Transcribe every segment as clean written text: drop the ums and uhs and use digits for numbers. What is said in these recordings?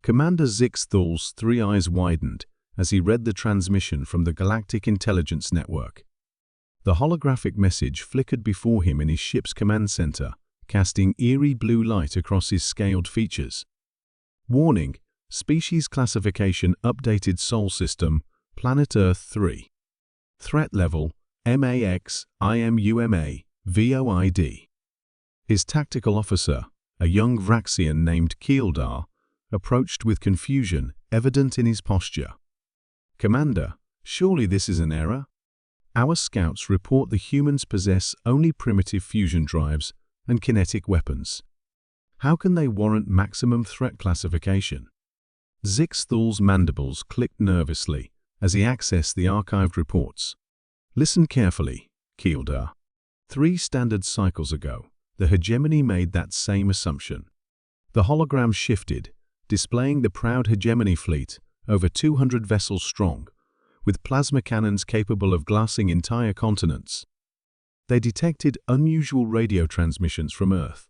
Commander Zixthal's three eyes widened as he read the transmission from the Galactic Intelligence Network. The holographic message flickered before him in his ship's command center, casting eerie blue light across his scaled features. Warning: Species Classification Updated Sol System, Planet Earth 3. Threat Level, MAX, IMUMA, VOID. His tactical officer, a young Vraxian named Keeldar, approached with confusion evident in his posture. "Commander, surely this is an error? Our scouts report the humans possess only primitive fusion drives and kinetic weapons. How can they warrant maximum threat classification?" Zixthal's mandibles clicked nervously as he accessed the archived reports. "Listen carefully, Keeldar. 3 standard cycles ago, the hegemony made that same assumption." The hologram shifted, displaying the proud hegemony fleet, over 200 vessels strong, with plasma cannons capable of glassing entire continents. They detected unusual radio transmissions from Earth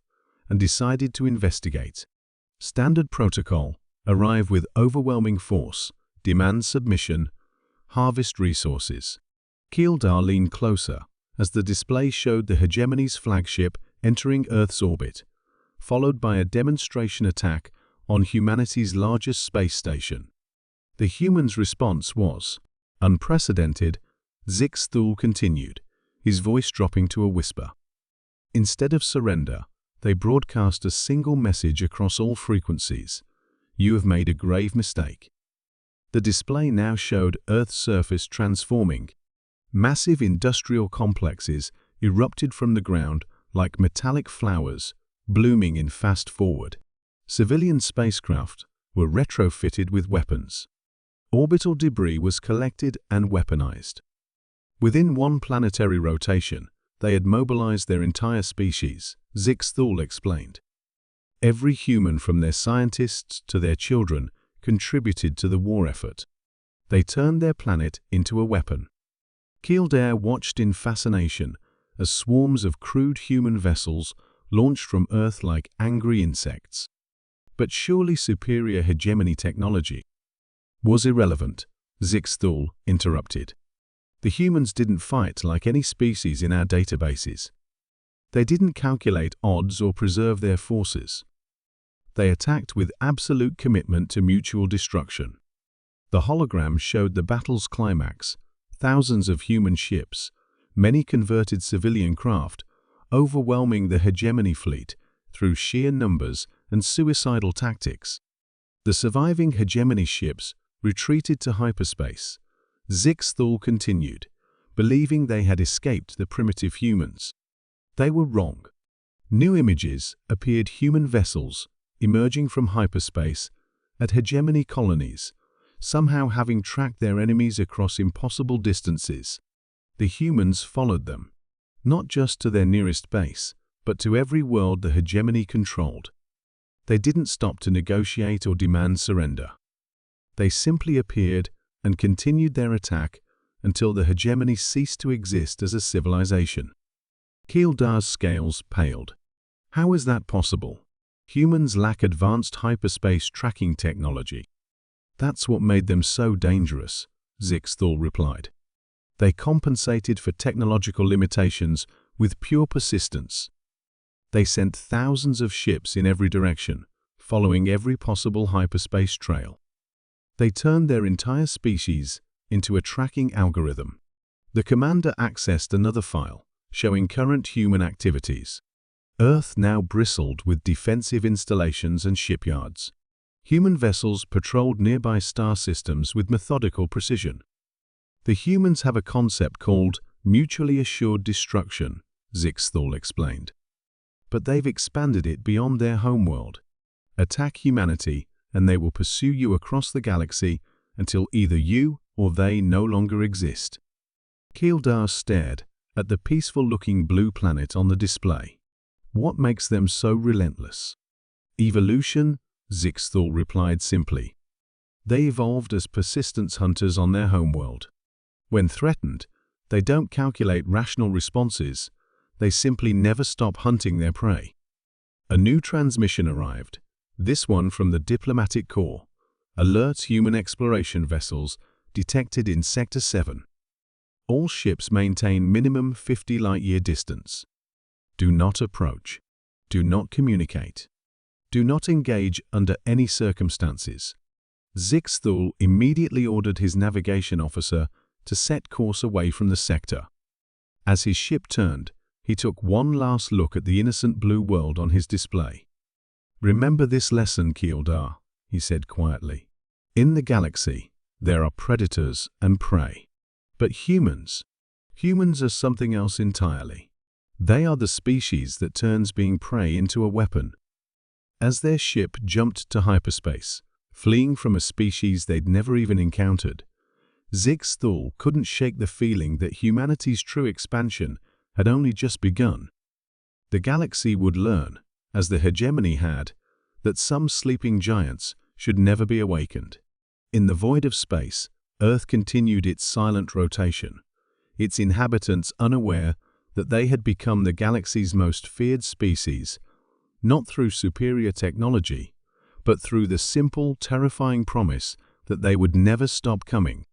and decided to investigate. Standard protocol: arrive with overwhelming force, demand submission, harvest resources. Keeldar leaned closer as the display showed the hegemony's flagship entering Earth's orbit, followed by a demonstration attack on humanity's largest space station. The humans' response was unprecedented. Zixthal continued, his voice dropping to a whisper. Instead of surrender, they broadcast a single message across all frequencies: "You have made a grave mistake." The display now showed Earth's surface transforming. Massive industrial complexes erupted from the ground like metallic flowers, blooming in fast forward. Civilian spacecraft were retrofitted with weapons. Orbital debris was collected and weaponized. Within one planetary rotation, they had mobilized their entire species, Zixthal explained. Every human, from their scientists to their children, contributed to the war effort. They turned their planet into a weapon. Keeldar watched in fascination as swarms of crude human vessels launched from Earth like angry insects. But surely superior hegemony technology was irrelevant, Zixthal interrupted. The humans didn't fight like any species in our databases. They didn't calculate odds or preserve their forces. They attacked with absolute commitment to mutual destruction. The hologram showed the battle's climax: thousands of human ships, many converted civilian craft, overwhelming the hegemony fleet through sheer numbers and suicidal tactics. The surviving hegemony ships retreated to hyperspace. Zixthal continued, believing they had escaped the primitive humans. They were wrong. New images appeared: human vessels emerging from hyperspace at hegemony colonies, somehow having tracked their enemies across impossible distances. The humans followed them, not just to their nearest base, but to every world the hegemony controlled. They didn't stop to negotiate or demand surrender. They simply appeared and continued their attack until the hegemony ceased to exist as a civilization. Keeldar's scales paled. How is that possible? Humans lack advanced hyperspace tracking technology. That's what made them so dangerous, Zixthal replied. They compensated for technological limitations with pure persistence. They sent thousands of ships in every direction, following every possible hyperspace trail. They turned their entire species into a tracking algorithm. The commander accessed another file, showing current human activities. Earth now bristled with defensive installations and shipyards. Human vessels patrolled nearby star systems with methodical precision. The humans have a concept called mutually assured destruction, Zixthal explained. But they've expanded it beyond their homeworld. Attack humanity, and they will pursue you across the galaxy until either you or they no longer exist. Keeldar stared at the peaceful-looking blue planet on the display. What makes them so relentless? Evolution, Zixthal replied simply. They evolved as persistence hunters on their homeworld. When threatened, they don't calculate rational responses. They simply never stop hunting their prey. A new transmission arrived, this one from the diplomatic corps. Alert human exploration vessels detected in Sector 7. All ships maintain minimum 50 light-year distance. Do not approach. Do not communicate. Do not engage under any circumstances. Zixthul immediately ordered his navigation officer to set course away from the sector. As his ship turned, he took one last look at the innocent blue world on his display. "Remember this lesson, Kildar," he said quietly. "In the galaxy, there are predators and prey. But humans are something else entirely. They are the species that turns being prey into a weapon." As their ship jumped to hyperspace, fleeing from a species they'd never even encountered, Zixthul couldn't shake the feeling that humanity's true expansion had only just begun. The galaxy would learn, as the hegemony had, that some sleeping giants should never be awakened. In the void of space, Earth continued its silent rotation, its inhabitants unaware that they had become the galaxy's most feared species, not through superior technology, but through the simple, terrifying promise that they would never stop coming.